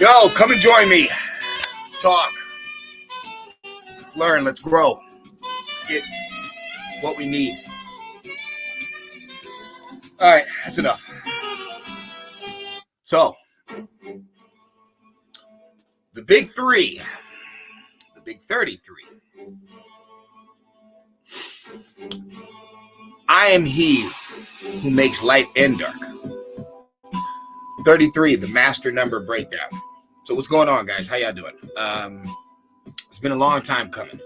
Yo, come and join me. Let's talk. Let's learn. Let's grow. Let's get what we need. All right, that's enough. So, the big three, the big 33. I am he who makes light and dark. 33, the master number breakdown. So what's going on, guys? How y'all doing? It's been a long time coming.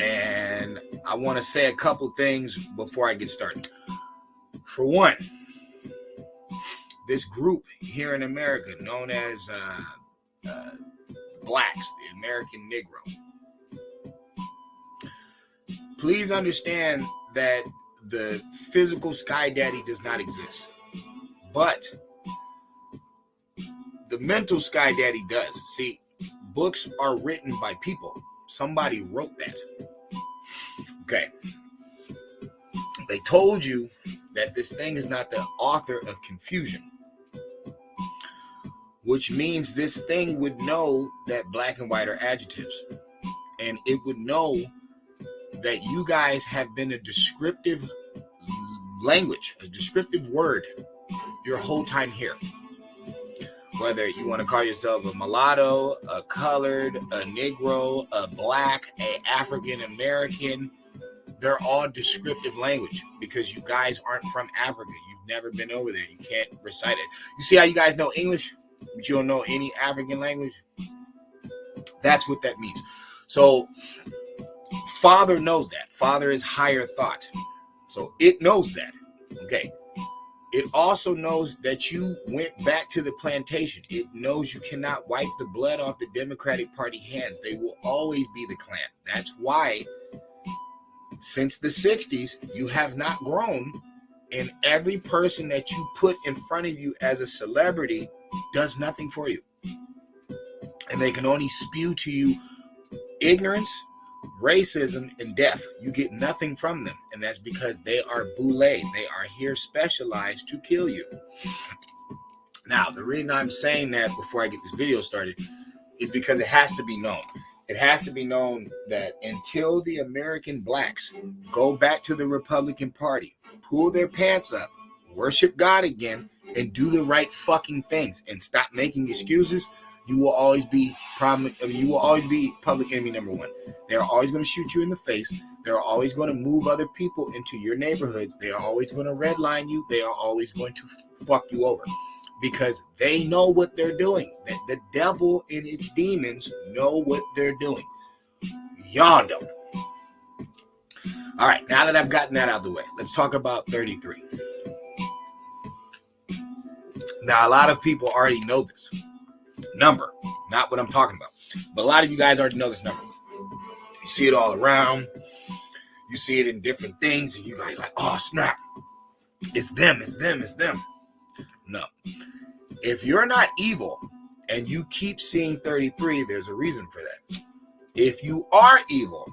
And I want to say a couple things before I get started. For one, this group here in America known as blacks, the American Negro. Please understand that the physical sky daddy does not exist. But the mental sky daddy does. See, books are written by people. Somebody wrote that. Okay. They told you that this thing is not the author of confusion, which means this thing would know that black and white are adjectives. And it would know that you guys have been a descriptive language, a descriptive word your whole time here. Whether you want to call yourself a mulatto, a colored, a Negro, a black, a African American, they're all descriptive language because you guys aren't from Africa. You've never been over there. You can't recite it. You see how you guys know English, but you don't know any African language? That's what that means. So Father knows that. Father is higher thought. So it knows that. Okay. It also knows that you went back to the plantation. It knows you cannot wipe the blood off the Democratic Party hands. They will always be the Klan. That's why since the 60s, you have not grown, and every person that you put in front of you as a celebrity does nothing for you. And they can only spew to you ignorance, racism, and death. You get nothing from them, and that's because they are boule. They are here specialized to kill you. Now, the reason I'm saying that before I get this video started is because it has to be known. It has to be known that until the American blacks go back to the Republican Party, pull their pants up, worship God again, and do the right fucking things and stop making excuses, you will always be public enemy number one. They're always going to shoot you in the face. They're always going to move other people into your neighborhoods. They are always going to redline you. They are always going to fuck you over because they know what they're doing. The devil and its demons know what they're doing. Y'all don't. All right, now that I've gotten that out of the way, let's talk about 33. Now, a lot of people already know this number, not what I'm talking about, but a lot of you guys already know this number. You see it all around. You see it in different things, and you're like, oh snap, it's them, it's them, it's them. No, if you're not evil and you keep seeing 33, there's a reason for that. If you are evil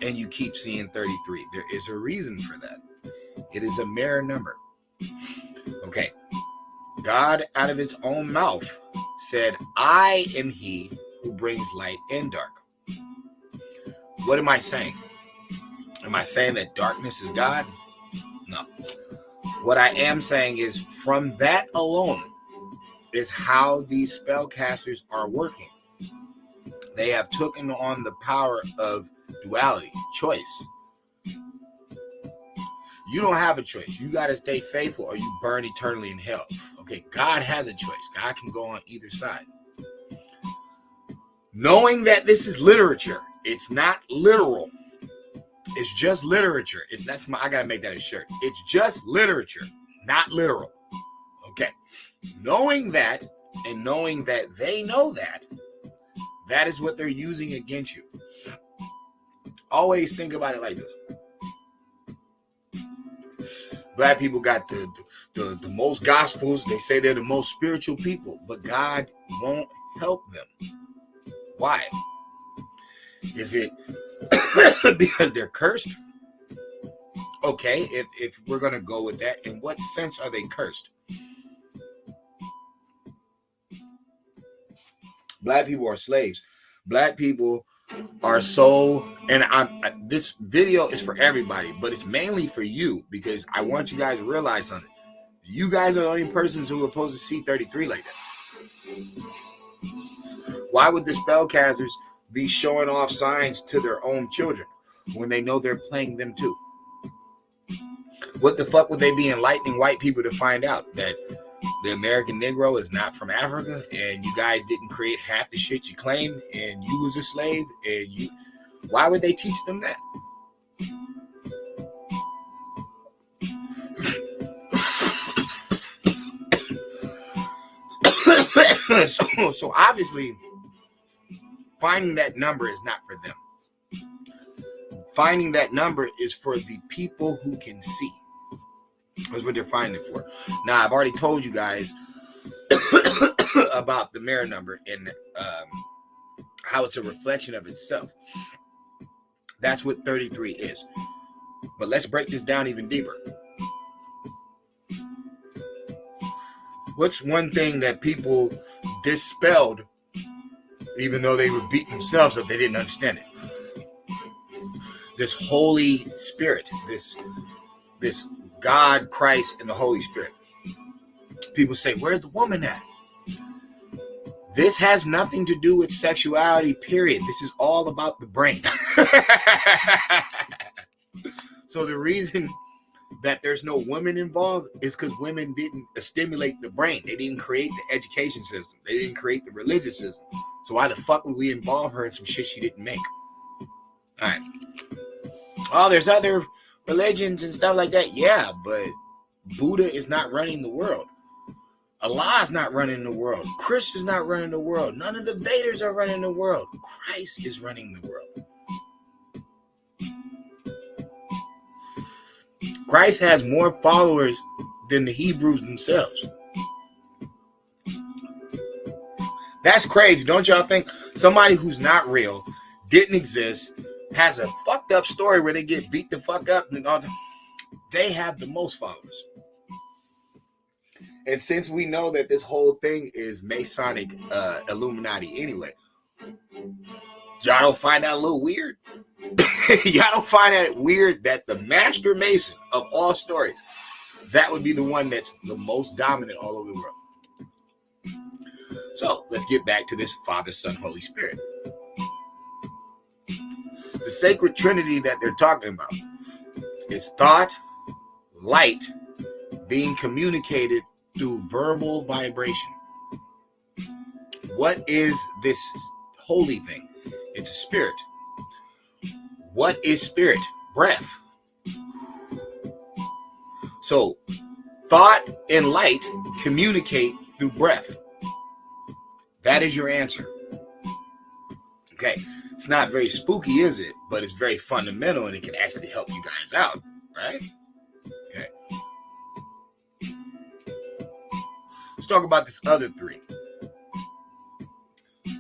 and you keep seeing 33, there is a reason for that. It is a mirror number. Okay. God, out of his own mouth, said, I am he who brings light and dark. What am I saying? Am I saying that darkness is God? No. What I am saying is from that alone is how these spellcasters are working. They have taken on the power of duality, choice. You don't have a choice. You got to stay faithful or you burn eternally in hell. Okay, God has a choice. God can go on either side. Knowing that this is literature, it's not literal. It's just literature. I got to make that a shirt. It's just literature, not literal. Okay. Knowing that and knowing that they know that, that is what they're using against you. Always think about it like this. Black people got the most gospels. They say they're the most spiritual people, but God won't help them. Why? Is it because they're cursed? Okay, if we're going to go with that, in what sense are they cursed? Black people are slaves. Black people are so, and this video is for everybody, but it's mainly for you because I want you guys to realize something. You guys are the only persons who are supposed to see 33 like that. Why would the spellcasters be showing off signs to their own children when they know they're playing them too? What the fuck would they be enlightening white people to find out? That the American Negro is not from Africa and you guys didn't create half the shit you claim and you was a slave and you... Why would they teach them that? So obviously, finding that number is not for them. Finding that number is for the people who can see. That's what they're finding it for. Now, I've already told you guys about the mirror number and how it's a reflection of itself. That's what 33 is. But let's break this down even deeper. What's one thing that people dispelled, even though they would beat themselves up, they didn't understand it? This Holy Spirit, this God, Christ, and the Holy Spirit. People say, where's the woman at? This has nothing to do with sexuality, period. This is all about the brain. So the reason that there's no women involved is because women didn't stimulate the brain. They didn't create the education system. They didn't create the religious system. So why the fuck would we involve her in some shit she didn't make? All right. Oh, there's other religions and stuff like that. Yeah, but Buddha is not running the world. Allah is not running the world. Christ is not running the world. None of the Vedas are running the world. Christ is running the world. Christ has more followers than the Hebrews themselves. That's crazy. Don't y'all think somebody who's not real, didn't exist, has a fucked up story where they get beat the fuck up and all that, they have the most followers. And since we know that this whole thing is Masonic Illuminati anyway, y'all don't find that a little weird? Y'all don't find that weird that the master mason of all stories, that would be the one that's the most dominant all over the world? So let's get back to this Father, Son, Holy Spirit. The sacred trinity that they're talking about is thought, light, being communicated through verbal vibration. What is this holy thing? It's a spirit. What is spirit? Breath. So thought and light communicate through breath. That is your answer. Okay. It's not very spooky, is it? But it's very fundamental and it can actually help you guys out, right? Okay. Let's talk about this other three.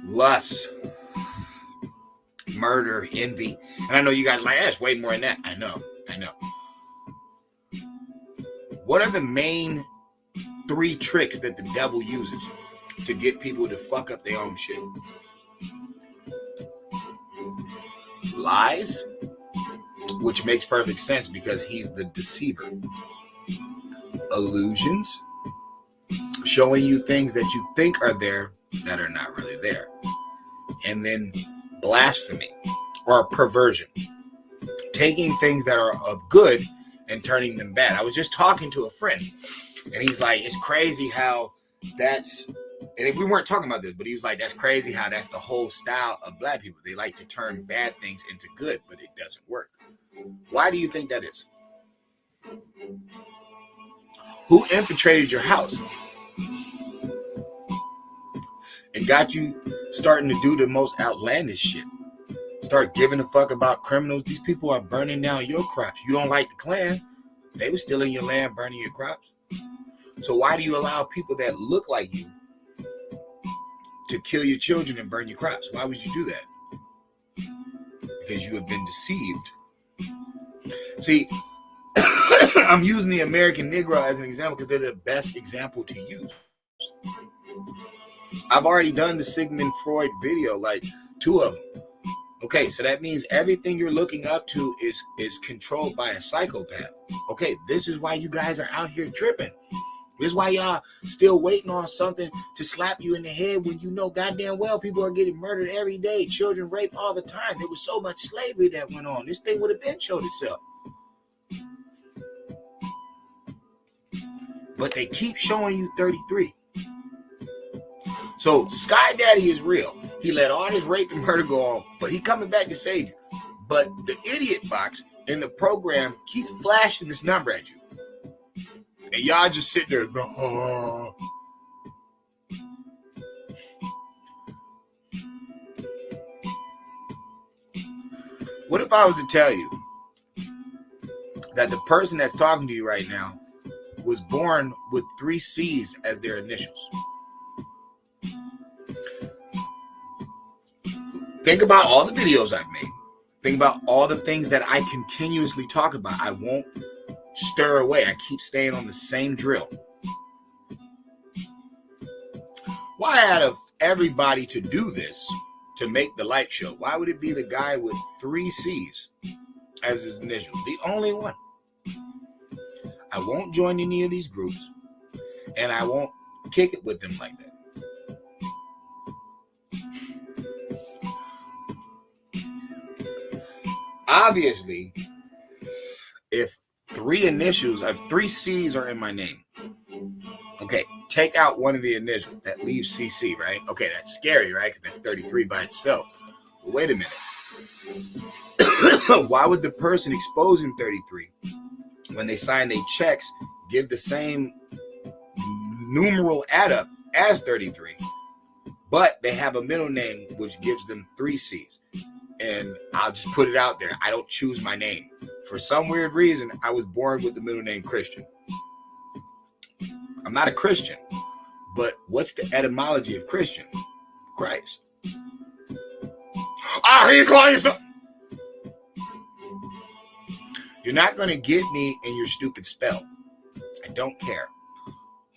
Lust, murder, envy. And I know you guys are like, that's way more than that. I know. What are the main three tricks that the devil uses to get people to fuck up their own shit? Lies, which makes perfect sense because he's the deceiver. Illusions, showing you things that you think are there that are not really there. And then blasphemy or perversion, taking things that are of good and turning them bad. I was just talking to a friend and he's like, it's crazy how that's, and we weren't talking about this, but he was like, that's crazy how that's the whole style of black people. They like to turn bad things into good, but it doesn't work. Why do you think that is? Who infiltrated your house and got you starting to do the most outlandish shit? Start giving a fuck about criminals. These people are burning down your crops. You don't like the Klan. They were stealing your land, burning your crops. So why do you allow people that look like you to kill your children and burn your crops? Why would you do that? Because you have been deceived. See, I'm using the American Negro as an example because they're the best example to use. I've already done the Sigmund Freud video, like 2 of them. Okay, so that means everything you're looking up to is controlled by a psychopath. Okay, this is why you guys are out here tripping. This is why y'all still waiting on something to slap you in the head when you know goddamn well people are getting murdered every day, children raped all the time. There was so much slavery that went on. This thing would have been showed itself. But they keep showing you 33. So Sky Daddy is real. He let all this rape and murder go on, but he coming back to save you. But the idiot box in the program keeps flashing this number at you. And y'all just sit there. Oh. What if I was to tell you that the person that's talking to you right now was born with 3 C's as their initials? Think about all the videos I've made. Think about all the things that I continuously talk about. I won't stir away. I keep staying on the same drill. Why out of everybody to do this, to make the light show, why would it be the guy with 3 C's as his initials? The only one. I won't join any of these groups, and I won't kick it with them like that. Obviously, if 3 initials, if 3 C's are in my name, okay, take out one of the initials, that leaves CC, right? Okay, that's scary, right? Because that's 33 by itself. But wait a minute. Why would the person exposing 33, when they sign their checks, give the same numeral add up as 33, but they have a middle name which gives them 3 C's? And I'll just put it out there. I don't choose my name. For some weird reason, I was born with the middle name Christian. I'm not a Christian, but what's the etymology of Christian? Christ. Ah, here you call yourself. You're not going to get me in your stupid spell. I don't care.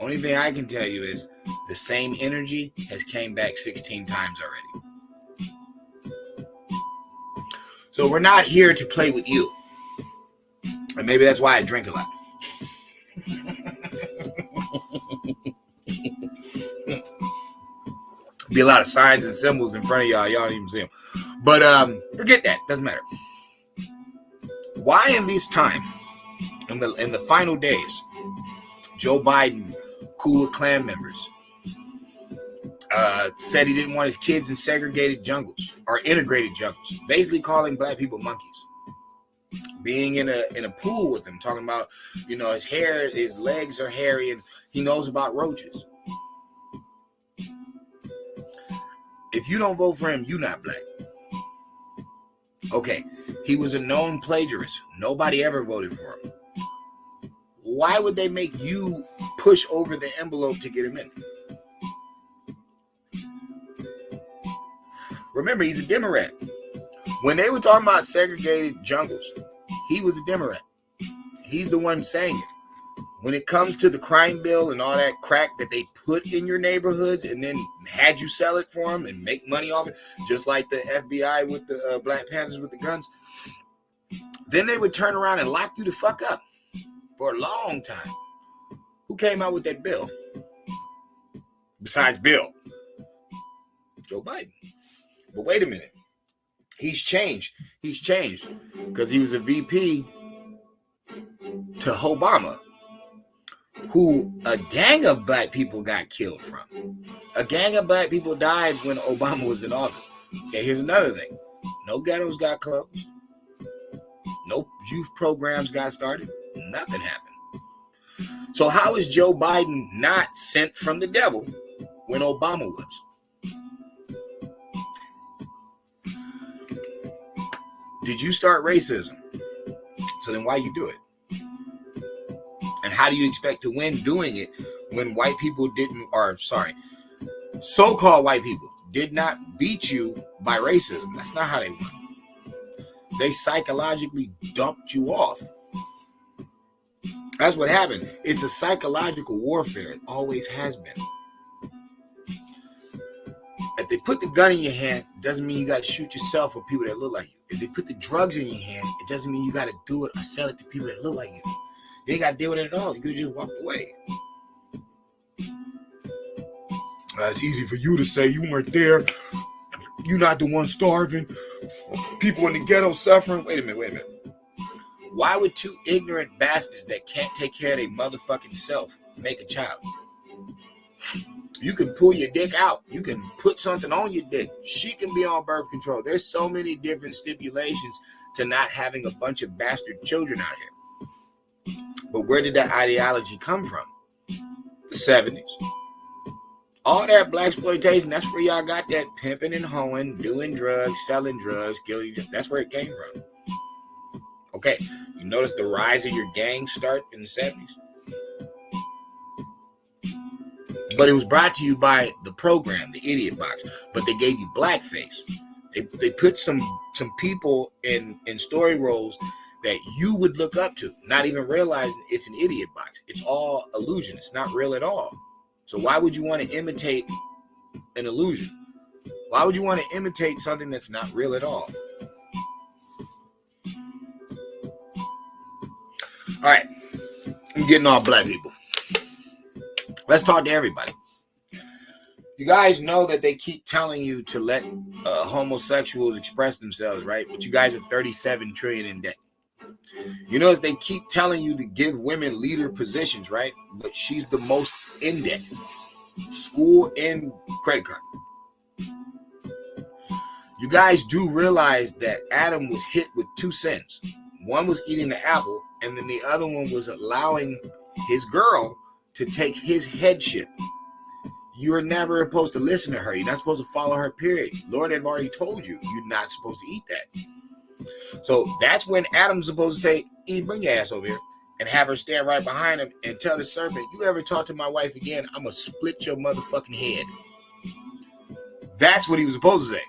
Only thing I can tell you is the same energy has came back 16 times already. So we're not here to play with you. And maybe that's why I drink a lot. Be a lot of signs and symbols in front of y'all. Y'all don't even see them. But forget that. Doesn't matter. Why in this time, in the final days, Joe Biden, cool with Klan members, said he didn't want his kids in segregated jungles or integrated jungles, basically calling black people monkeys. Being in a pool with him, talking about, his hair, his legs are hairy, and he knows about roaches. If you don't vote for him, you're not black. Okay, he was a known plagiarist. Nobody ever voted for him. Why would they make you push over the envelope to get him in? Remember, he's a Democrat. When they were talking about segregated jungles, he was a Democrat. He's the one saying it. When it comes to the crime bill and all that crack that they put in your neighborhoods and then had you sell it for them and make money off it, just like the FBI with the Black Panthers with the guns, then they would turn around and lock you the fuck up for a long time. Who came out with that bill? Besides Bill. Joe Biden. But wait a minute. He's changed. He's changed because he was a VP to Obama, who a gang of black people got killed from. A gang of black people died when Obama was in office. Okay, here's another thing. No ghettos got closed. No youth programs got started. Nothing happened. So how is Joe Biden not sent from the devil when Obama was? Did you start racism? So then why you do it? And how do you expect to win doing it when white people so-called white people did not beat you by racism? That's not how they won. They psychologically dumped you off. That's what happened. It's a psychological warfare. It always has been. If they put the gun in your hand, it doesn't mean you got to shoot yourself or people that look like you. If they put the drugs in your hand, it doesn't mean you got to do it or sell it to people that look like you. You ain't got to deal with it at all. You could just walk away. It's easy for you to say you weren't there. You're not the one starving. People in the ghetto suffering. Wait a minute. Why would two ignorant bastards that can't take care of their motherfucking self make a child? You can pull your dick out. You can put something on your dick. She can be on birth control. There's so many different stipulations to not having a bunch of bastard children out here. But where did that ideology come from? The 70s. All that black exploitation, that's where y'all got that pimping and hoeing, doing drugs, selling drugs, killing. That's where it came from. Okay, you notice the rise of your gang start in the 70s? But it was brought to you by the program, the Idiot Box. But they gave you blackface. They put some people in story roles that you would look up to, not even realizing it's an Idiot Box. It's all illusion. It's not real at all. So why would you want to imitate an illusion? Why would you want to imitate something that's not real at all? All right, I'm getting all black people. Let's talk to everybody. You guys know that they keep telling you to let homosexuals express themselves, right? But you guys are 37 trillion in debt. You notice they keep telling you to give women leader positions, right? But she's the most in debt. School and credit card. You guys do realize that Adam was hit with two sins. One was eating the apple, and then the other one was allowing his girl to take his headship. You're never supposed to listen to her. You're not supposed to follow her, period. Lord had already told you you're not supposed to eat that. So that's when Adam's supposed to say, Eve, bring your ass over here, and have her stand right behind him and tell the serpent, you ever talk to my wife again, I'm going to split your motherfucking head. That's what he was supposed to say.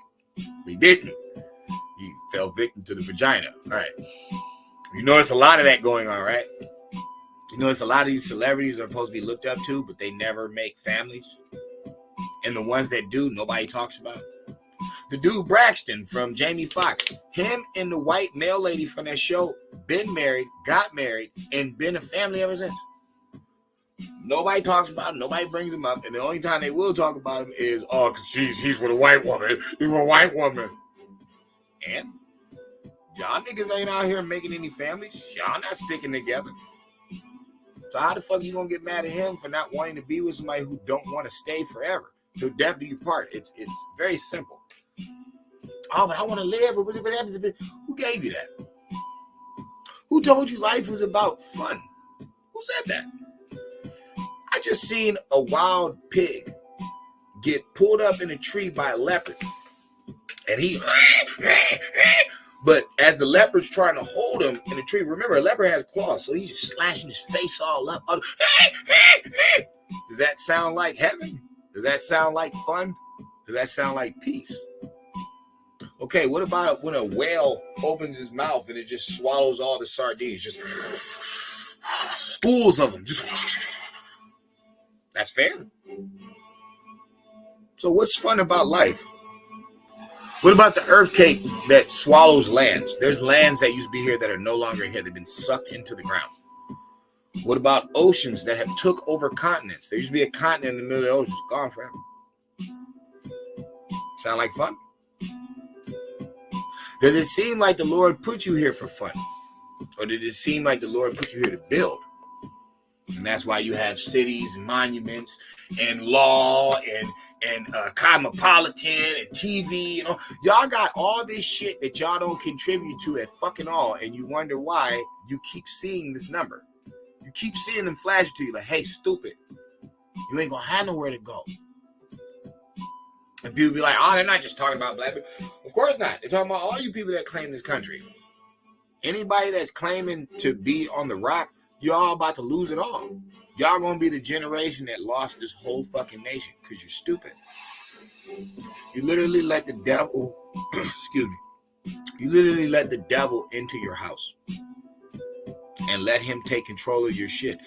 He didn't. He fell victim to the vagina. All right. You notice a lot of that going on, right? You notice a lot of these celebrities are supposed to be looked up to, but they never make families. And the ones that do, nobody talks about. The dude Braxton from Jamie Foxx, him and the white male lady from that show, been married, got married, and been a family ever since. Nobody talks about him. Nobody brings him up. And the only time they will talk about him is, oh, because he's with a white woman. He's with a white woman. And y'all niggas ain't out here making any families. Y'all not sticking together. So how the fuck you gonna get mad at him for not wanting to be with somebody who don't want to stay forever? Till death do you part. It's very simple. Oh, but I want to live. Who gave you that? Who told you life was about fun? Who said that? I just seen a wild pig get pulled up in a tree by a leopard. And he... But as the leopard's trying to hold him in the tree, remember, a leopard has claws, so he's just slashing his face all up. Does that sound like heaven? Does that sound like fun? Does that sound like peace? Okay, what about when a whale opens his mouth and it just swallows all the sardines? Just schools of them. That's fair. So what's fun about life? What about the earthquake that swallows lands? There's lands that used to be here that are no longer here. They've been sucked into the ground. What about oceans that have took over continents? There used to be a continent in the middle of the ocean. It's gone forever. Sound like fun? Does it seem like the Lord put you here for fun? Or did it seem like the Lord put you here to build? And that's why you have cities and monuments and law and cosmopolitan and TV. You know, y'all got all this shit that y'all don't contribute to at fucking all, and you wonder why you keep seeing this number. You keep seeing them flash to you like, hey, stupid, you ain't gonna have nowhere to go. And people be like, oh, they're not just talking about black people. Of course not. They're talking about all you people that claim this country. Anybody that's claiming to be on the rock, y'all about to lose it all. Y'all gonna be the generation that lost this whole fucking nation because you're stupid. You literally let the devil, excuse me, you literally let the devil into your house and let him take control of your shit.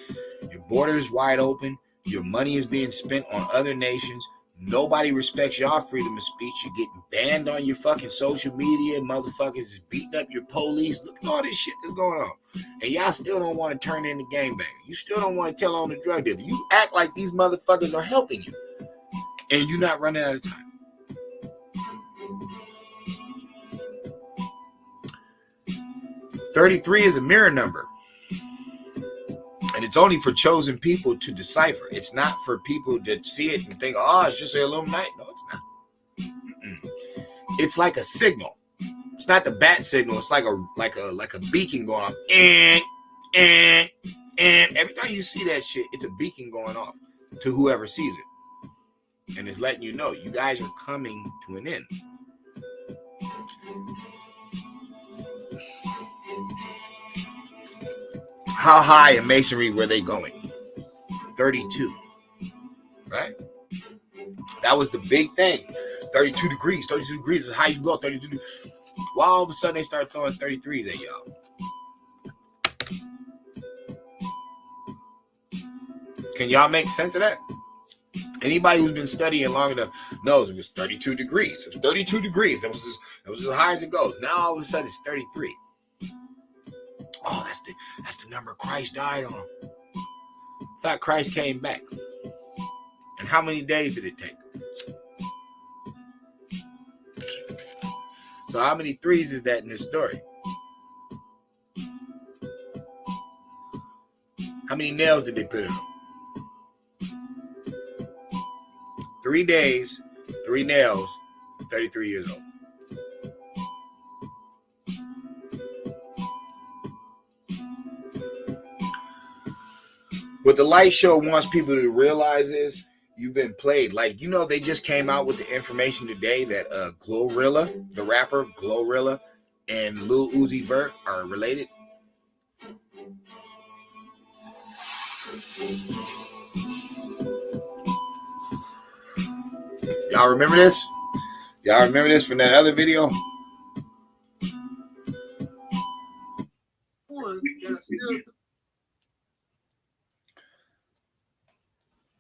Your border is wide open. Your money is being spent on other nations. Nobody respects y'all freedom of speech. You're getting banned on your fucking social media. Motherfuckers is beating up your police. Look at all this shit that's going on. And y'all still don't want to turn in the gangbanger. You still don't want to tell on the drug dealer. You act like these motherfuckers are helping you. And you're not running out of time. $33 is a mirror number. And it's only for chosen people to decipher. It's not for people that see it and think, oh, it's just an Illuminati. No, it's not. It's like a signal. It's not the bat signal. It's like a beacon going off. And every time you see that shit, it's a beacon going off to whoever sees it. And it's letting you know you guys are coming to an end. How high in masonry were they going? 32. Right? That was the big thing. 32 degrees. 32 degrees is how you go. 32 degrees. Why all of a sudden they start throwing 33s at y'all? Can y'all make sense of that? Anybody who's been studying long enough knows it was 32 degrees. It was 32 degrees. That was as high as it goes. Now all of a sudden it's 33. Oh, that's the number Christ died on. I thought Christ came back. And how many days did it take? So how many threes is that in this story? How many nails did they put in him? 3 days, 3 nails, 33 years old. What the light show wants people to realize is you've been played. Like, you know, they just came out with the information today that Glorilla, the rapper Glorilla, and Lil Uzi Vert are related. Y'all remember this? Y'all remember this from that other video?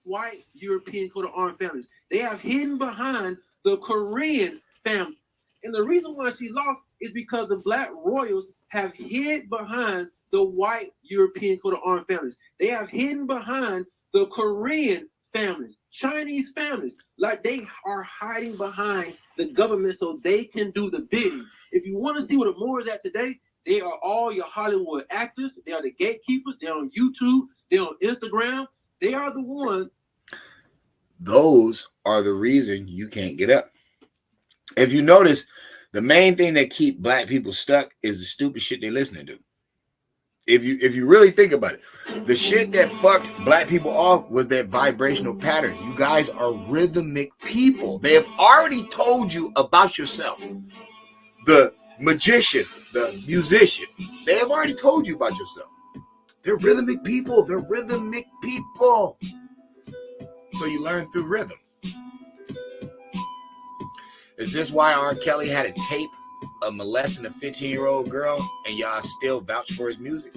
White European coat of arms families. They have hidden behind the Korean family. And the reason why she lost is because the black royals have hid behind the white European coat of arms families. They have hidden behind the Korean families, Chinese families. Like, they are hiding behind the government so they can do the bidding. If you want to see what the more is at today, they are all your Hollywood actors. They are the gatekeepers. They're on YouTube. They're on Instagram. They are the ones. Those are the reason you can't get up. If you notice, the main thing that keep black people stuck is the stupid shit they're listening to. If you really think about it, the shit that fucked black people off was that vibrational pattern. You guys are rhythmic people. They have already told you about yourself. The magician, the musician, they have already told you about yourself. They're rhythmic people. They're rhythmic people. So you learn through rhythm. Is this why R. Kelly had a tape of molesting a 15-year-old girl and y'all still vouch for his music?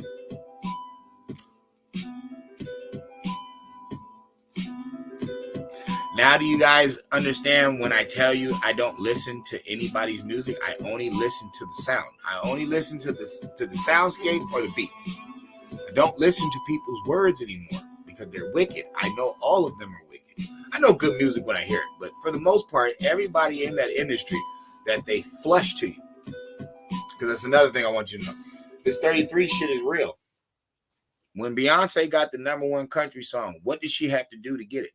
Now do you guys understand when I tell you I don't listen to anybody's music? I only listen to the sound. I only listen to the soundscape or the beat. I don't listen to people's words anymore because they're wicked. I know all of them are wicked. I know good music when I hear it, but for the most part, everybody in that industry, that they flush to you. Because that's another thing I want you to know. This 33 shit is real. When Beyonce got the #1 country song, what did she have to do to get it?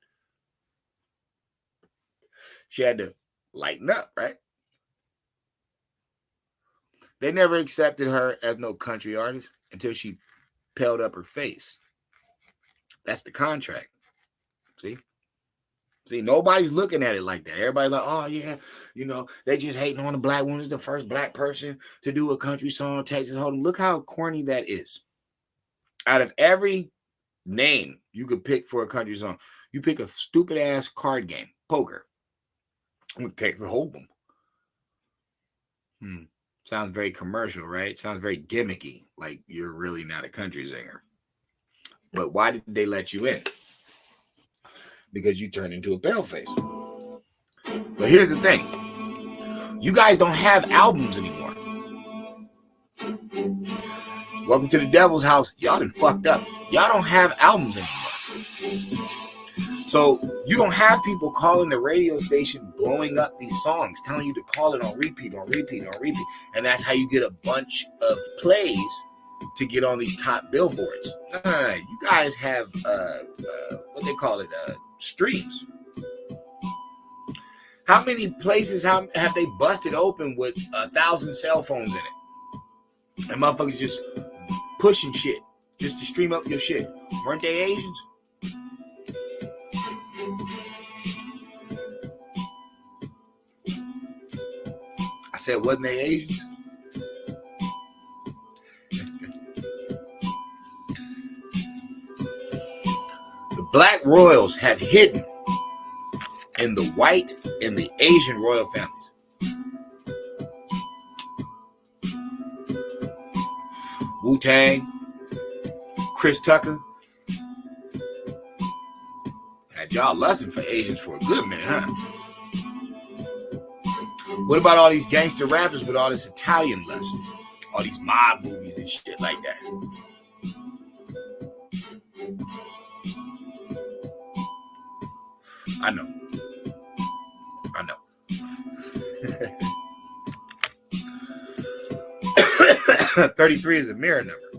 She had to lighten up, right? They never accepted her as no country artist until she paled up her face. That's the contract. See, nobody's looking at it like that. Everybody's like, oh, yeah, you know, they just hating on the black woman. Is the first black person to do a country song, Texas Hold'em. Look how corny that is. Out of every name you could pick for a country song, you pick a stupid-ass card game, poker. I'm going to Texas Hold'em. Sounds very commercial, right? Sounds very gimmicky, like you're really not a country singer. But why did they let you in? Because you turned into a paleface. But here's the thing. You guys don't have albums anymore. Welcome to the devil's house. Y'all done fucked up. Y'all don't have albums anymore. So you don't have people calling the radio station blowing up these songs, telling you to call it on repeat, on repeat, on repeat. And that's how you get a bunch of plays to get on these top billboards. No. You guys have what they call it, streams. How many places have they busted open with 1,000 cell phones in it? And motherfuckers just pushing shit just to stream up your shit. Weren't they Asians? I said, wasn't they Asians? The black royals have hidden in the white and the Asian royal families. Wu-Tang, Chris Tucker. Had y'all lusting for Asians for a good minute, huh? What about all these gangster rappers with all this Italian lust? All these mob movies and shit like that. I know. 33 is a mirror number.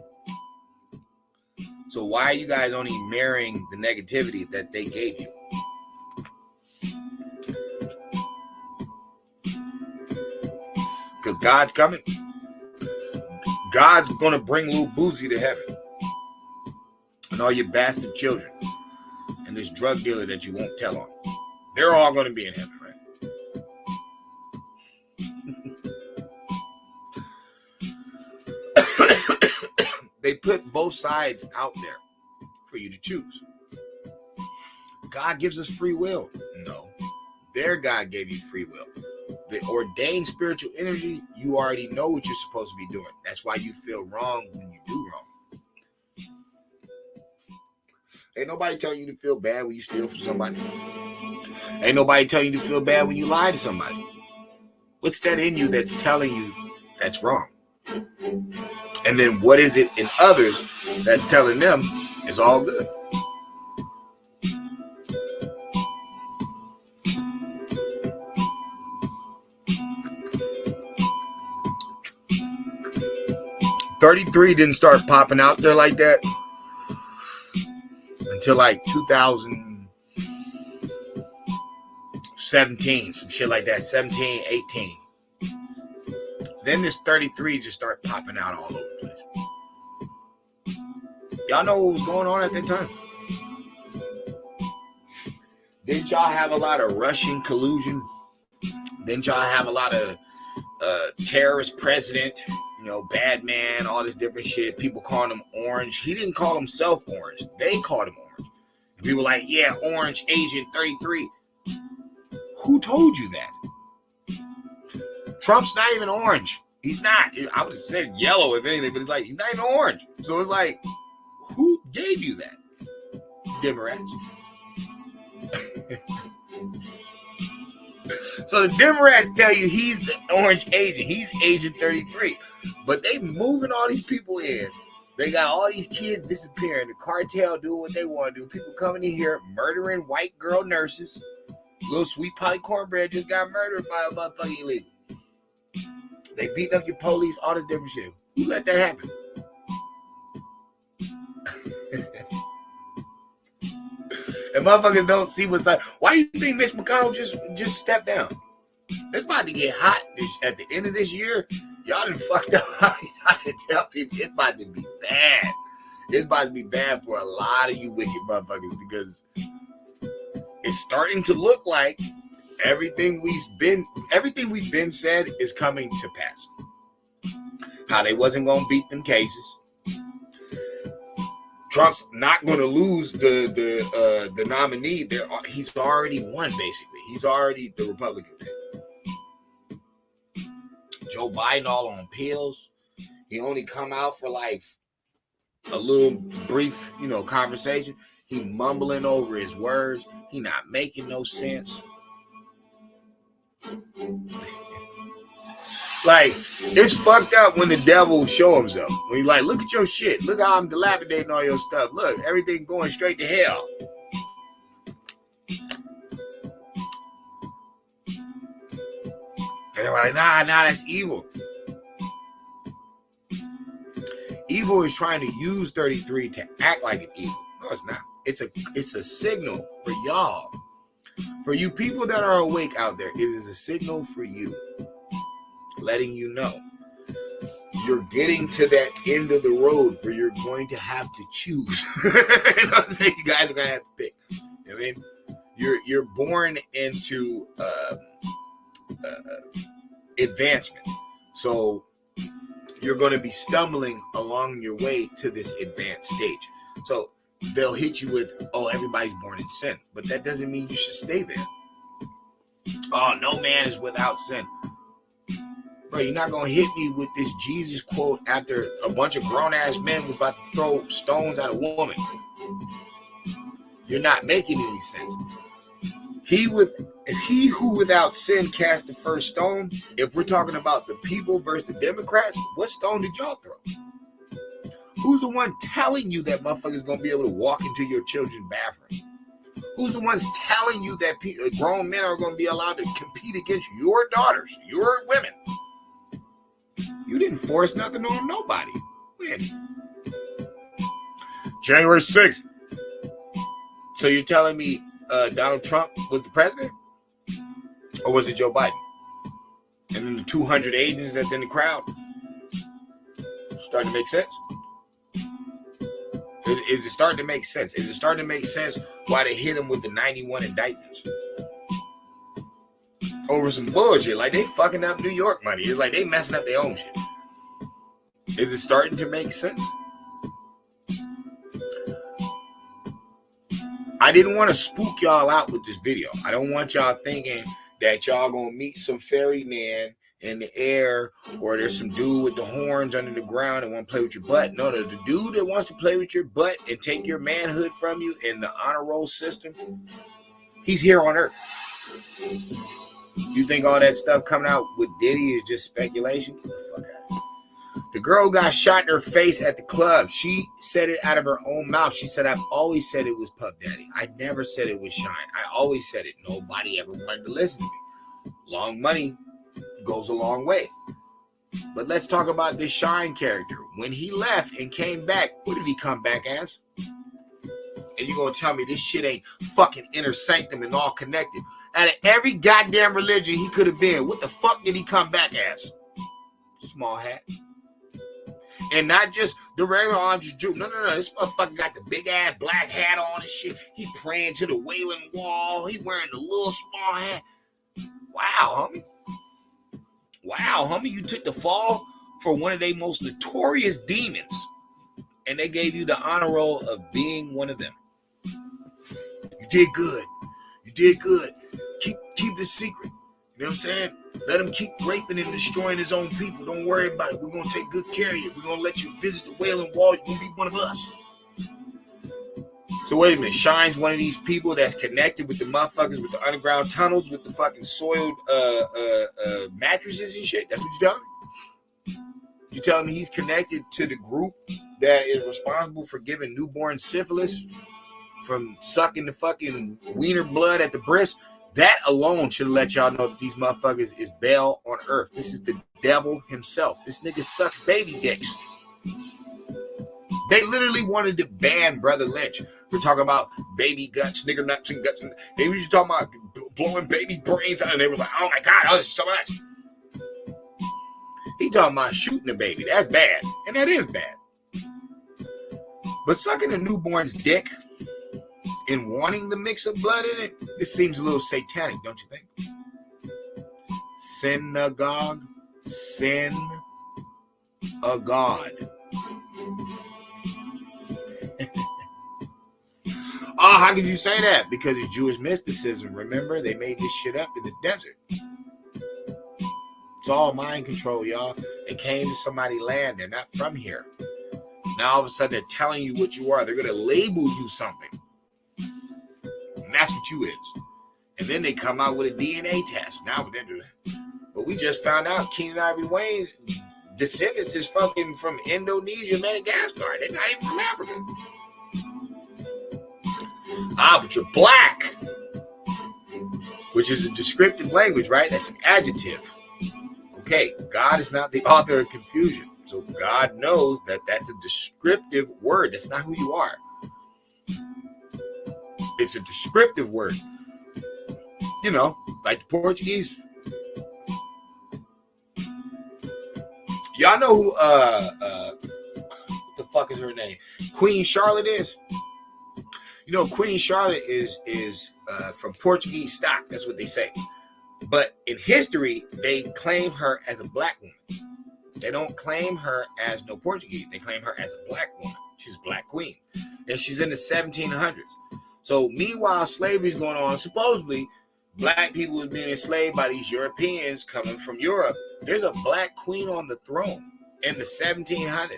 So why are you guys only mirroring the negativity that they gave you? Because God's coming. God's going to bring Lil Boosie to heaven. And all your bastard children. And this drug dealer that you won't tell on. They're all going to be in heaven, right? They put both sides out there for you to choose. God gives us free will. No. Their God gave you free will. The ordained spiritual energy, you already know what you're supposed to be doing. That's why you feel wrong when you do wrong. Ain't nobody telling you to feel bad when you steal from somebody. Ain't nobody telling you to feel bad when you lie to somebody. What's that in you that's telling you that's wrong? And then what is it in others that's telling them it's all good? '33 didn't start popping out there like that until like 2017, some shit like that, 17, 18. Then this 33 just started popping out all over the place. Y'all know what was going on at that time? Didn't y'all have a lot of Russian collusion? Didn't y'all have a lot of terrorist president, bad man, all this different shit? People calling him Orange. He didn't call himself Orange. They called him Orange. And people were like, yeah, Orange Agent 33. Who told you that? Trump's not even orange. He's not. I would have said yellow if anything, but he's not even orange. So it's like, who gave you that? Democrats. So the Democrats tell you he's the orange agent. He's Agent 33. But they moving all these people in. They got all these kids disappearing. The cartel doing what they want to do. People coming in here murdering white girl nurses. Little Sweet Polly Cornbread just got murdered by a motherfucking illegal. They beating up your police, all this different shit. Who let that happen? And motherfuckers don't see what's like. Why do you think Mitch McConnell just stepped down? It's about to get hot at the end of this year. Y'all done fucked up. I done tell people it's about to be bad. It's about to be bad for a lot of you wicked motherfuckers because it's starting to look like everything we've been said is coming to pass. How they wasn't gonna beat them cases. Trump's not gonna lose the nominee. He's already won, basically. He's already the Republican pick. Joe Biden all on pills. He only come out for like a little brief, conversation. He mumbling over his words. He not making no sense. Like, it's fucked up when the devil show himself. When he's like, look at your shit. Look how I'm dilapidating all your stuff. Look, everything going straight to hell. And they're like, nah, that's evil. Evil is trying to use 33 to act like it's evil. No, it's not. It's a signal for y'all. For you people that are awake out there, it is a signal for you. Letting you know you're getting to that end of the road where you're going to have to choose. You know what I'm saying? You guys are going to have to pick. You know what I mean? You're born into advancement. So you're going to be stumbling along your way to this advanced stage. So they'll hit you with, oh, everybody's born in sin. But that doesn't mean you should stay there. Oh, no man is without sin. Bro, you're not going to hit me with this Jesus quote after a bunch of grown-ass men was about to throw stones at a woman. You're not making any sense. He who without sin cast the first stone, if we're talking about the people versus the Democrats, what stone did y'all throw? Who's the one telling you that motherfucker's going to be able to walk into your children's bathroom? Who's the ones telling you that grown men are going to be allowed to compete against your daughters, your women? You didn't force nothing on nobody. When? January 6th. So you're telling me Donald Trump was the president? Or was it Joe Biden? And then the 200 agents that's in the crowd? Starting to make sense? Is it starting to make sense? Is it starting to make sense why they hit him with the 91 indictments? Over some bullshit. Like, they fucking up New York money. It's like they messing up their own shit. Is it starting to make sense? I didn't want to spook y'all out with this video. I don't want y'all thinking that y'all gonna meet some ferryman in the air, or there's some dude with the horns under the ground and want to play with your butt. No, the dude that wants to play with your butt and take your manhood from you in the honor roll system, he's here on Earth. You think all that stuff coming out with Diddy is just speculation? Get the fuck out. The girl got shot in her face at the club. She said it out of her own mouth. She said, I've always said it was Puff Daddy. I never said it was Shine. I always said it. Nobody ever wanted to listen to me. Long money goes a long way. But let's talk about this Shine character. When he left and came back, what did he come back as? And you're going to tell me this shit ain't fucking inner sanctum and all connected. Out of every goddamn religion he could have been, what the fuck did he come back as? Small hat. And not just the regular orange Jew. No. This motherfucker got the big ass black hat on and shit. He praying to the Wailing Wall. He wearing the little small hat. Wow, homie. You took the fall for one of their most notorious demons. And they gave you the honor roll of being one of them. You did good. Keep the secret. You know what I'm saying? Let him keep raping and destroying his own people. Don't worry about it. We're going to take good care of you. We're going to let you visit the Wailing Wall. You're going to be one of us. So wait a minute. Shine's one of these people that's connected with the motherfuckers with the underground tunnels with the fucking soiled mattresses and shit. That's what you're telling me? You telling me he's connected to the group that is responsible for giving newborn syphilis from sucking the fucking wiener blood at the breast? That alone should have let y'all know that these motherfuckers is Baal on Earth. This is the devil himself. This nigga sucks baby dicks. They literally wanted to ban Brother Lynch for talking about baby guts, nigger nuts and guts. They was just talking about blowing baby brains out, and they was like, oh my God, that was so much. He talking about shooting a baby. That's bad. And that is bad. But sucking a newborn's dick and wanting the mix of blood in it, this seems a little satanic, don't you think? Synagogue, sin a god. Oh, how could you say that? Because it's Jewish mysticism. Remember, they made this shit up in the desert. It's all mind control, y'all. They came to somebody's land. They're not from here. Now all of a sudden they're telling you what you are. They're going to label you something. And that's what you is. And then they come out with a DNA test. Now, but we just found out Keenan Ivory Wayne's descendants is fucking from Indonesia, Madagascar. They're not even from Africa. But you're black, which is a descriptive language, right? That's an adjective. Okay, God is not the author of confusion. So God knows that that's a descriptive word. That's not who you are. It's a descriptive word. You know, like the Portuguese. Y'all know who what the fuck is her name? Queen Charlotte is? You know, Queen Charlotte is from Portuguese stock. That's what they say. But in history, they claim her as a black woman. They don't claim her as no Portuguese. They claim her as a black woman. She's a black queen. And she's in the 1700s. So meanwhile, slavery is going on. Supposedly, black people was being enslaved by these Europeans coming from Europe. There's a black queen on the throne in the 1700s.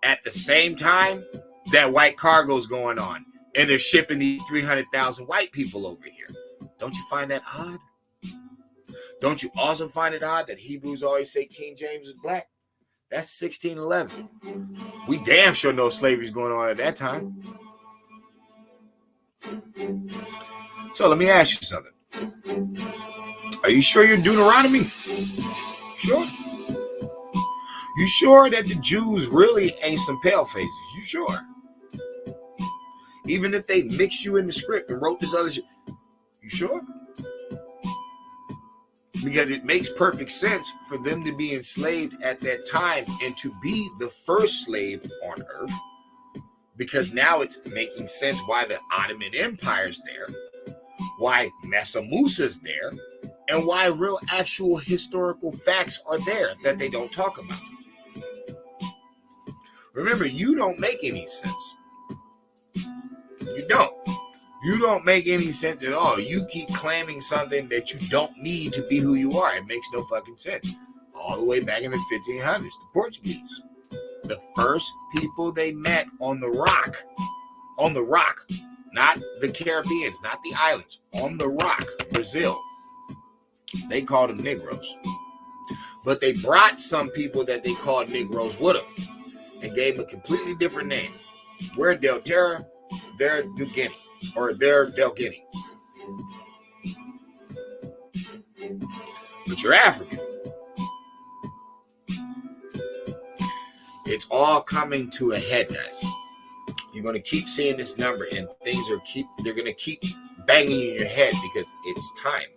At the same time, that white cargo's going on. And they're shipping these 300,000 white people over here. Don't you find that odd? Don't you also find it odd that Hebrews always say King James is black? That's 1611. We damn sure know slavery's going on at that time. So let me ask you something. Are you sure you're Deuteronomy? Sure? You sure that the Jews really ain't some pale faces? You sure? Even if they mixed you in the script and wrote this other shit, you sure? Because it makes perfect sense for them to be enslaved at that time and to be the first slave on earth. Because now it's making sense why the Ottoman Empire's there, why Mansa Musa's there, and why real actual historical facts are there that they don't talk about. Remember, you don't make any sense. You don't. You don't make any sense at all. You keep claiming something that you don't need to be who you are. It makes no fucking sense. All the way back in the 1500s, the Portuguese. The first people they met on the rock, not the Caribbeans, not the islands, on the rock, Brazil, they called them Negroes. But they brought some people that they called Negroes with them and gave them a completely different name. We're Del Terra, they're New Guinea, or they're Del Guinea. But you're African. It's all coming to a head, guys. You're going to keep seeing this number and they're going to keep banging in your head because it's time.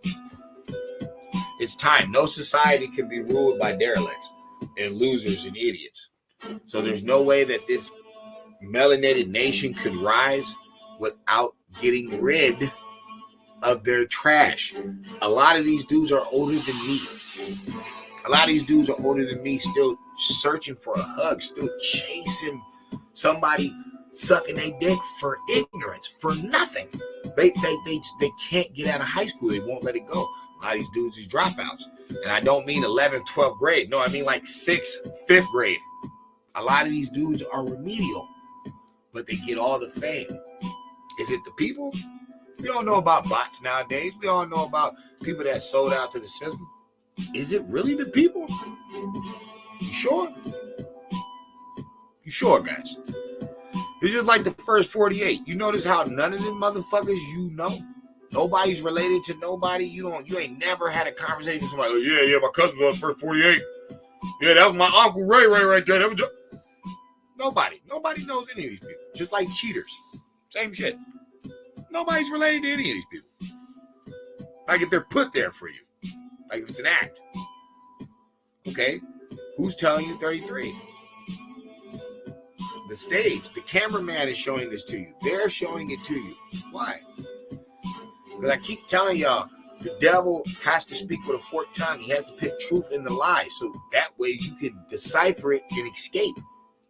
It's time. No society can be ruled by derelicts and losers and idiots. So there's no way that this melanated nation could rise without getting rid of their trash. A lot of these dudes are older than me. Still searching for a hug, still chasing somebody sucking their dick for ignorance, for nothing. They can't get out of high school. They won't let it go. A lot of these dudes is dropouts. And I don't mean 11th, 12th grade. No, I mean like 6th, 5th grade. A lot of these dudes are remedial, but they get all the fame. Is it the people? We all know about bots nowadays. We all know about people that sold out to the system. Is it really the people? You sure? You sure, guys? It's just like the first 48. You notice how none of them motherfuckers you know? Nobody's related to nobody. You ain't never had a conversation with somebody like, yeah, my cousin was on the first 48. Yeah, that was my Uncle Ray right there. That was Nobody knows any of these people. Just like cheaters. Same shit. Nobody's related to any of these people. Like if they're put there for you. Like if it's an act. Okay? Who's telling you 33? The stage. The cameraman is showing this to you. They're showing it to you. Why? Because I keep telling y'all, the devil has to speak with a forked tongue. He has to put truth in the lie. So that way you can decipher it and escape.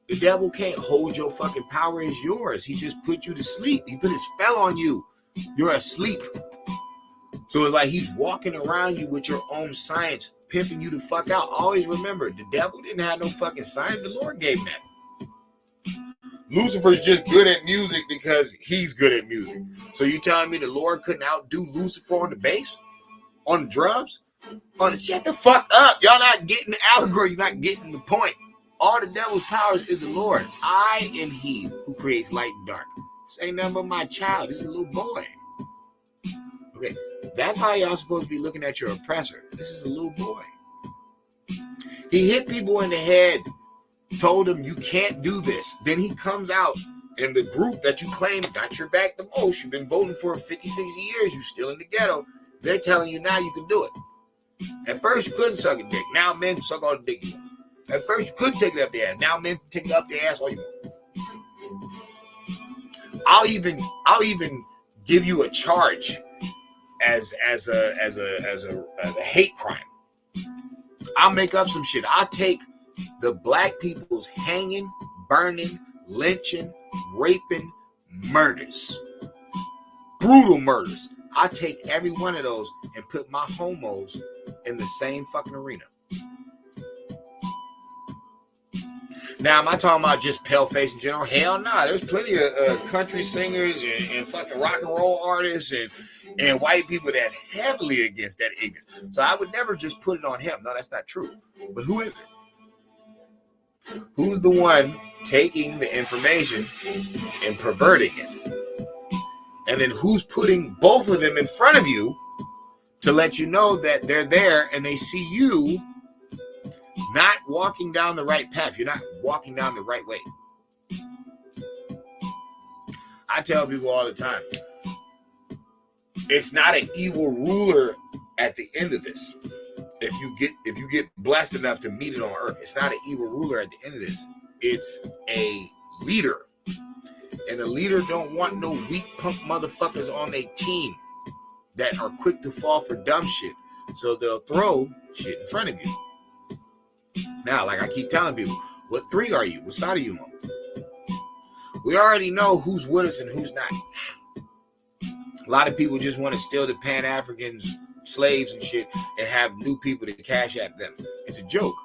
The devil can't hold your fucking power as yours. He just put you to sleep. He put a spell on you. You're asleep. So it's like he's walking around you with your own science, pimping you the fuck out. Always remember, the devil didn't have no fucking science. The Lord gave him that. Lucifer's just good at music because he's good at music. So you telling me the Lord couldn't outdo Lucifer on the bass, on the drums, on the shut the fuck up? Y'all not getting the allegory. You're not getting the point. All the devil's powers is the Lord. I am He who creates light and dark. This ain't nothing but my child. This is a little boy. Okay, that's how y'all supposed to be looking at your oppressor. This is a little boy. He hit people in the head, told them you can't do this. Then he comes out and the group that you claim got your back the most, you've been voting for 50, 60 years, you still in the ghetto, they're telling you now you can do it. At first you couldn't suck a dick. Now men suck all the dick you want. At first you couldn't take it up the ass. Now men take it up the ass all you want. I'll even give you a charge as a hate crime. I'll make up some shit. I'll take the black people's hanging, burning, lynching, raping, murders, brutal murders. I'll take every one of those and put my homos in the same fucking arena. Now, am I talking about just pale face in general? Hell no. Nah. There's plenty of country singers and fucking rock and roll artists and white people that's heavily against that ignorance. So I would never just put it on him. No, that's not true. But who is it? Who's the one taking the information and perverting it? And then who's putting both of them in front of you to let you know that they're there and they see you not walking down the right path. You're not walking down the right way. I tell people all the time, it's not an evil ruler at the end of this. If you get blessed enough to meet it on earth, it's not an evil ruler at the end of this. It's a leader. And a leader don't want no weak punk motherfuckers on their team that are quick to fall for dumb shit. So they'll throw shit in front of you. Now, like I keep telling people, what three are you? What side are you on? We already know who's with us and who's not. A lot of people just want to steal the Pan-Africans, slaves and shit, and have new people to cash at them. It's a joke.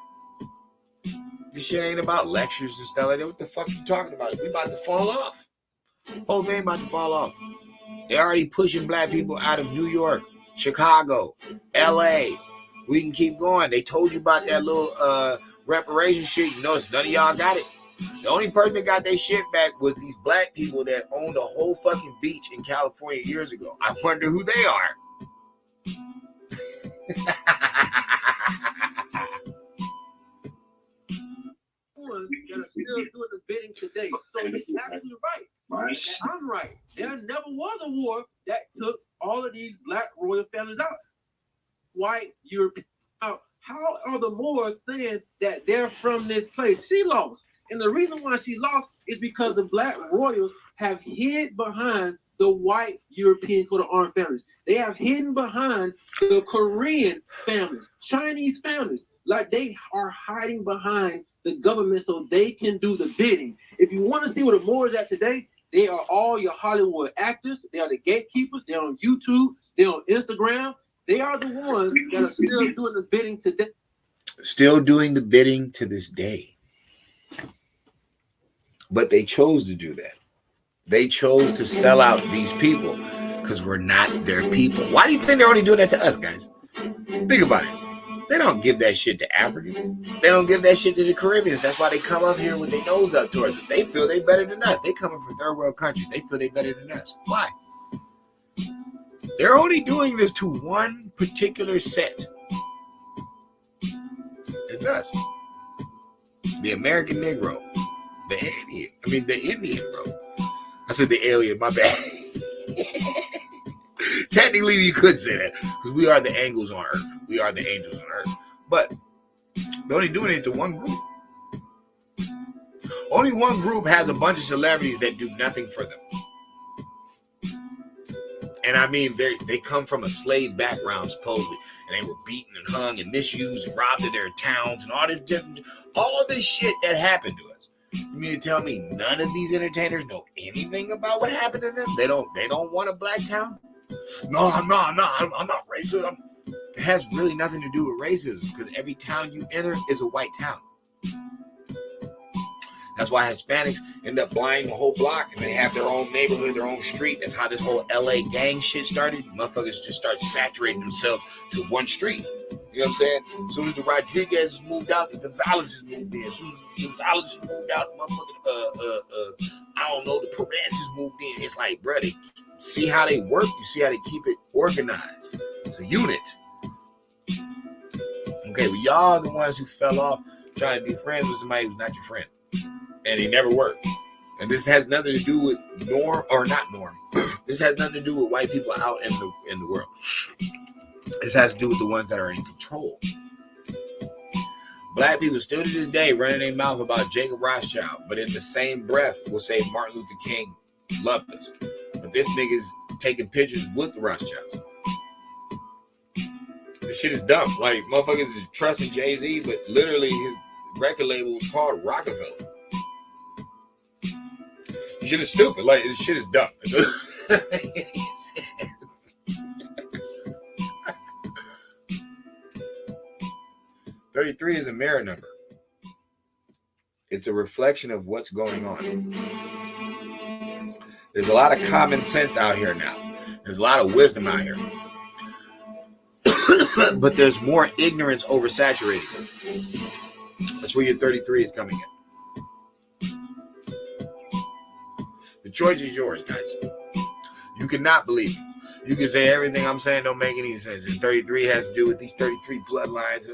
This shit ain't about lectures and stuff like that. What the fuck you talking about? We about to fall off. Whole thing about to fall off. They're already pushing black people out of New York, Chicago, LA. We can keep going. They told you about that little reparation shit. You notice none of y'all got it. The only person that got their shit back was these black people that owned a whole fucking beach in California years ago. I wonder who they are. That are still doing the bidding today. So he's absolutely right. I'm right. There never was a war that took all of these black royal families out. White, European. How are the Moors saying that they're from this place? She lost. And the reason why she lost is because the black royals have hid behind the white European coat of arms families. They have hidden behind the Korean families, Chinese families. Like they are hiding behind the government so they can do the bidding. If you want to see where the Moors at today, they are all your Hollywood actors. They are the gatekeepers. They're on YouTube. They're on Instagram. They are the ones that are still doing the bidding today. Still doing the bidding to this day. But they chose to do that. They chose to sell out these people because we're not their people. Why do you think they're only doing that to us, guys? Think about it. They don't give that shit to Africans. They don't give that shit to the Caribbeans. That's why they come up here with their nose up towards us. They feel they better than us. They coming from third world countries. They feel they better than us. Why? They're only doing this to one particular set. It's us. The American Negro. The alien. I mean, the Indian, bro. I said the alien, my bad. Technically, you could say that because we are the angels on earth. We are the angels on earth. But they're only doing it to one group. Only one group has a bunch of celebrities that do nothing for them. And I mean, they come from a slave background, supposedly. And they were beaten and hung and misused and robbed of their towns and all this shit that happened to us. You mean to tell me none of these entertainers know anything about what happened to them? They don't want a black town? No, I'm not racist. It has really nothing to do with racism because every town you enter is a white town. That's why Hispanics end up buying the whole block and they have their own neighborhood, their own street. That's how this whole LA gang shit started. Motherfuckers just start saturating themselves to one street. You know what I'm saying? As soon as the Rodriguez moved out, the Gonzalez's moved in. As soon as the Gonzalez's moved out, motherfucking, I don't know, the Perez's moved in. It's like, bro, they see how they work. You see how they keep it organized. It's a unit. Okay, well, y'all are the ones who fell off trying to be friends with somebody who's not your friend. And it never worked. And this has nothing to do with norm or not norm. This has nothing to do with white people out in the world. This has to do with the ones that are in control. Black people still to this day running their mouth about Jacob Rothschild, but in the same breath will say Martin Luther King loved us. But this nigga's taking pictures with the Rothschilds. This shit is dumb. Like, motherfuckers is trusting Jay-Z, but literally his record label was called Rockefeller. This shit is stupid. Like, this shit is dumb. 33 is a mirror number. It's a reflection of what's going on. There's a lot of common sense out here now. There's a lot of wisdom out here. But there's more ignorance oversaturated. That's where your 33 is coming in. The choice is yours, guys. You cannot believe me. You can say everything I'm saying don't make any sense. And 33 has to do with these 33 bloodlines.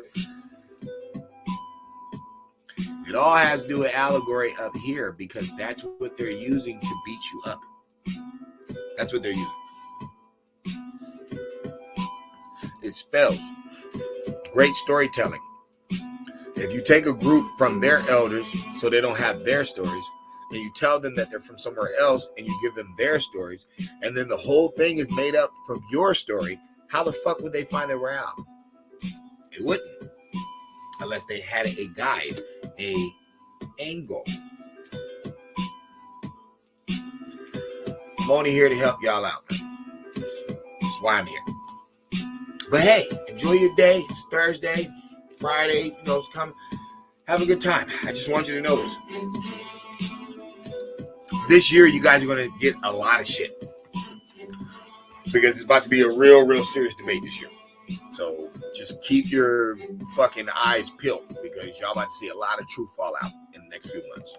It all has to do with allegory up here because that's what they're using to beat you up. That's what they're using. It spells great storytelling. If you take a group from their elders so they don't have their stories, and you tell them that they're from somewhere else and you give them their stories, and then the whole thing is made up from your story, how the fuck would they find their way out? It wouldn't. Unless they had a guide, a angle. I'm only here to help y'all out, man. That's why I'm here. But hey, enjoy your day. It's Thursday, Friday, it's coming. Have a good time. I just want you to know this. This year, you guys are going to get a lot of shit. Because it's about to be a real serious debate this year. So just keep your fucking eyes peeled because y'all about to see a lot of truth fall out in the next few months.